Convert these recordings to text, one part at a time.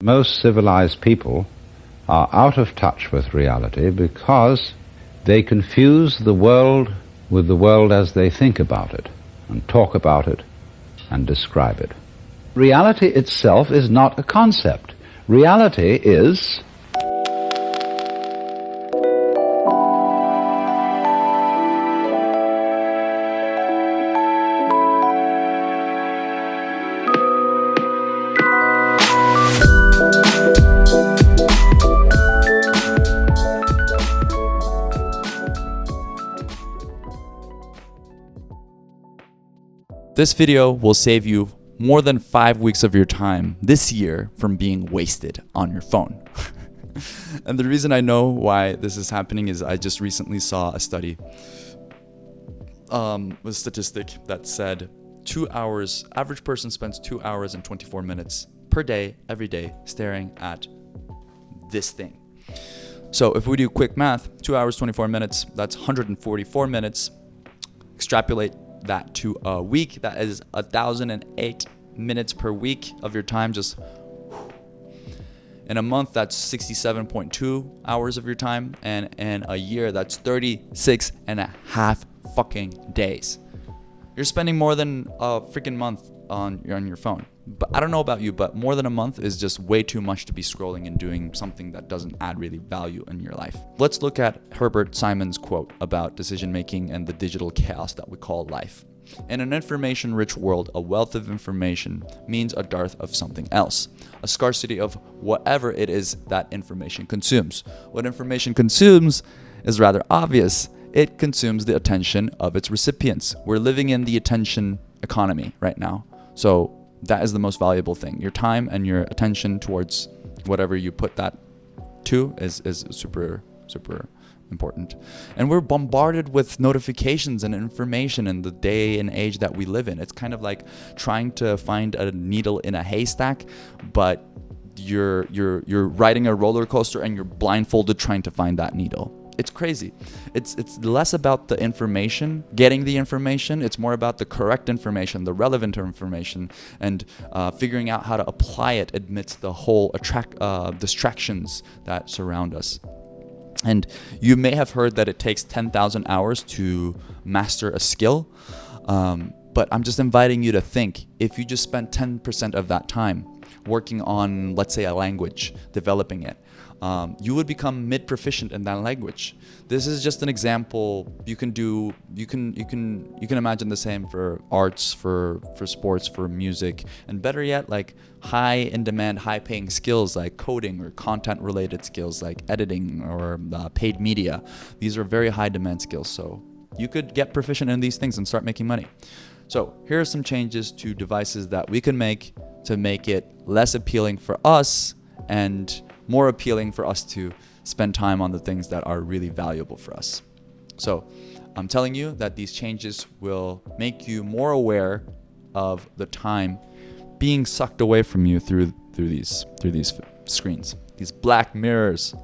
Most civilized people are out of touch with reality because they confuse the world with the world as they think about it, and talk about it, and describe it. Reality itself is not a concept. Reality is This video will save you more than 5 weeks of your time this year from being wasted on your phone. And the reason I know why this is happening is I just recently saw a study, a statistic that said 2 hours, average person spends 2 hours and 24 minutes per day, every day, staring at this thing. So if we do quick math, 2 hours, 24 minutes, that's 144 minutes. Extrapolate that to a week, that is 1,008 minutes per week of your time. Just in a month, that's 67.2 hours of your time, and in a year, that's 36 and a half fucking days. You're spending more than a freaking month on your phone. But I don't know about you, but more than a month is just way too much to be scrolling and doing something that doesn't add really value in your life. Let's look at Herbert Simon's quote about decision making and the digital chaos that we call life. In an information-rich world, a wealth of information means a dearth of something else, a scarcity of whatever it is that information consumes. What information consumes is rather obvious. It consumes the attention of its recipients. We're living in the attention economy right now. So that is the most valuable thing. Your time and your attention towards whatever you put that to is super, super important. And we're bombarded with notifications and information in the day and age that we live in. It's kind of like trying to find a needle in a haystack, but you're riding a roller coaster and you're blindfolded trying to find that needle. It's crazy. It's less about the information, getting the information. It's more about the correct information, the relevant information, and figuring out how to apply it amidst the whole distractions that surround us. And you may have heard that it takes 10,000 hours to master a skill, but I'm just inviting you to think, if you just spent 10% of that time working on, let's say, a language, developing it, you would become mid-proficient in that language. This is just an example. You can imagine the same for arts, for sports, for music, and better yet, like high in demand, high paying skills like coding or content related skills like editing or paid media. These are very high demand skills. So you could get proficient in these things and start making money. So here are some changes to devices that we can make to make it less appealing for us and more appealing for us to spend time on the things that are really valuable for us. So I'm telling you that these changes will make you more aware of the time being sucked away from you through these screens, these black mirrors.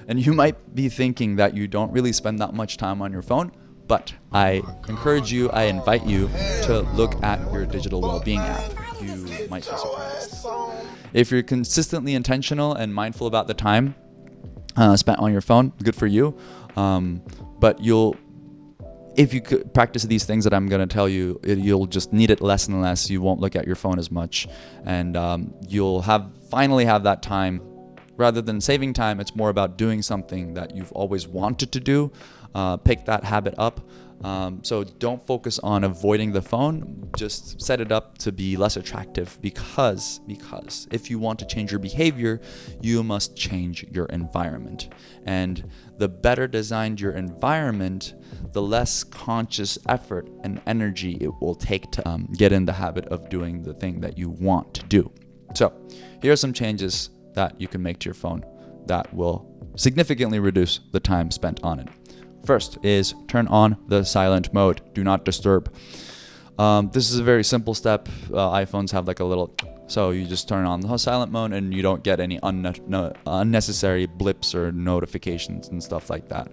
And you might be thinking that you don't really spend that much time on your phone, but I encourage you, I invite you to look at your digital well-being app. You might be surprised. If you're consistently intentional and mindful about the time spent on your phone, good for you. But if you could practice these things that I'm going to tell you, you'll just need it less and less. You won't look at your phone as much, and you'll finally have that time. Rather than saving time, it's more about doing something that you've always wanted to do. Pick that habit up. So don't focus on avoiding the phone. Just set it up to be less attractive, because if you want to change your behavior, you must change your environment. And the better designed your environment, the less conscious effort and energy it will take to get in the habit of doing the thing that you want to do. So here are some changes that you can make to your phone that will significantly reduce the time spent on it. First is turn on the silent mode. Do not disturb. This is a very simple step. iPhones have like a little, so you just turn on the silent mode and you don't get any unnecessary blips or notifications and stuff like that.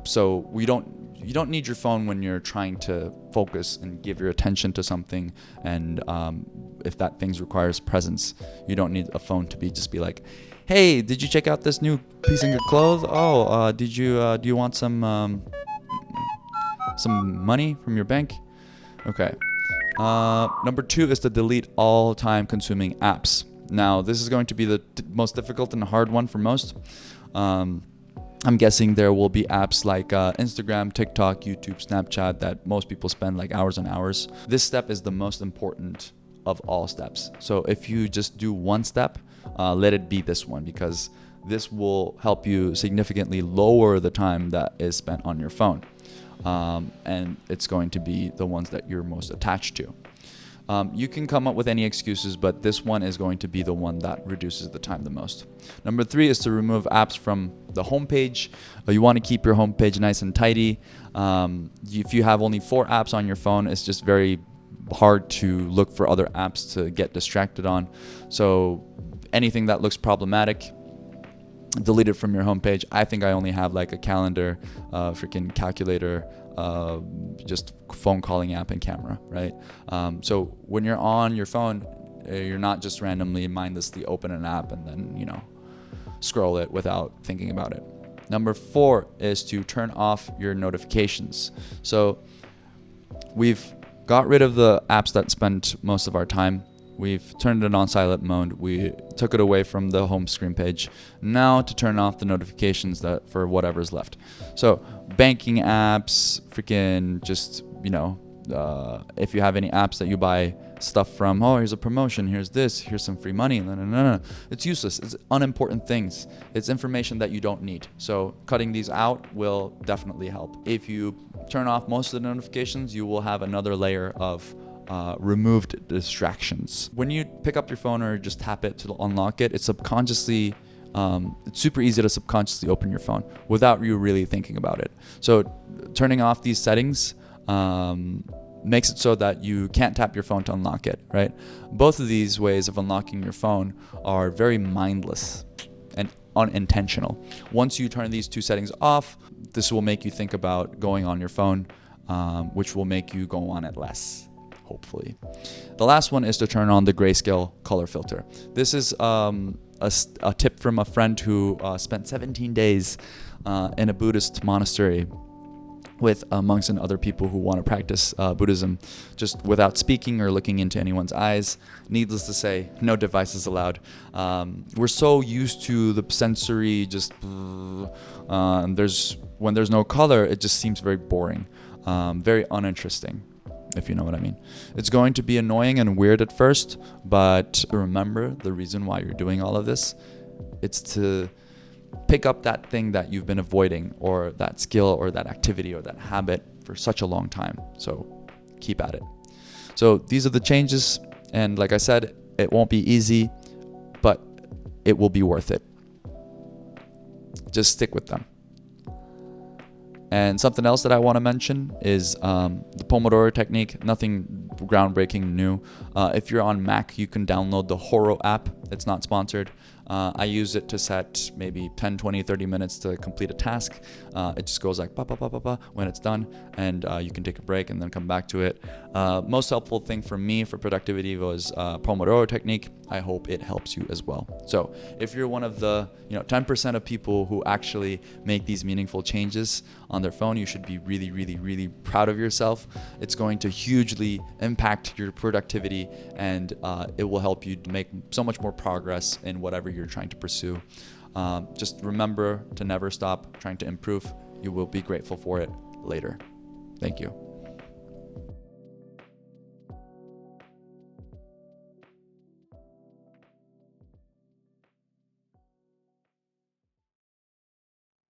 So we don't you don't need your phone when you're trying to focus and give your attention to something. And if that thing requires presence, you don't need a phone to just be like, hey, did you check out this new piece of clothes? Oh, do you want some money from your bank? Okay. Number 2 is to delete all time consuming apps. Now, this is going to be the most difficult and hard one for most. I'm guessing there will be apps like Instagram, TikTok, YouTube, Snapchat that most people spend like hours and hours. This step is the most important of all steps. So if you just do one step, let it be this one, because this will help you significantly lower the time that is spent on your phone. And it's going to be the ones that you're most attached to. You can come up with any excuses, but this one is going to be the one that reduces the time the most. Number 3 is to remove apps from the homepage. You want to keep your homepage nice and tidy. If you have only 4 apps on your phone, it's just very hard to look for other apps to get distracted on. So anything that looks problematic, delete it from your homepage. I think I only have like a calendar, freaking calculator, just phone calling app and camera, right? So when you're on your phone, you're not just randomly mindlessly open an app and then, scroll it without thinking about it. Number 4 is to turn off your notifications. So we've got rid of the apps that spend most of our time. We've turned it on silent mode. We took it away from the home screen page. Now to turn off the notifications that for whatever's left. So banking apps, freaking just, if you have any apps that you buy stuff from, oh, here's a promotion, here's this, here's some free money. No. It's useless. It's unimportant things. It's information that you don't need. So cutting these out will definitely help. If you turn off most of the notifications, you will have another layer of removed distractions. When you pick up your phone or just tap it to unlock it, it's super easy to subconsciously open your phone without you really thinking about it. So turning off these settings makes it so that you can't tap your phone to unlock it, right? Both of these ways of unlocking your phone are very mindless and unintentional. Once you turn these 2 settings off, this will make you think about going on your phone, which will make you go on it less. Hopefully. The last one is to turn on the grayscale color filter. This is a tip from a friend who spent 17 days in a Buddhist monastery with monks and other people who want to practice Buddhism just without speaking or looking into anyone's eyes. Needless to say, no devices allowed. We're so used to the sensory, just when there's no color, it just seems very boring, very uninteresting, if you know what I mean. It's going to be annoying and weird at first, but remember the reason why you're doing all of this. It's to pick up that thing that you've been avoiding, or that skill or that activity or that habit for such a long time. So keep at it. So these are the changes, and like I said, it won't be easy, but it will be worth it. Just stick with them. And something else that I want to mention is the Pomodoro technique. Nothing groundbreaking new. If you're on Mac, you can download the Horo app. It's not sponsored. I use it to set maybe 10, 20, 30 minutes to complete a task. It just goes like, when it's done, and you can take a break and then come back to it. Most helpful thing for me for productivity was Pomodoro technique. I hope it helps you as well. So if you're one of the 10% of people who actually make these meaningful changes on their phone, you should be really, really, really proud of yourself. It's going to hugely impact your productivity, and it will help you make so much more progress in whatever you're trying to pursue. Just remember to never stop trying to improve. You will be grateful for it later. Thank you.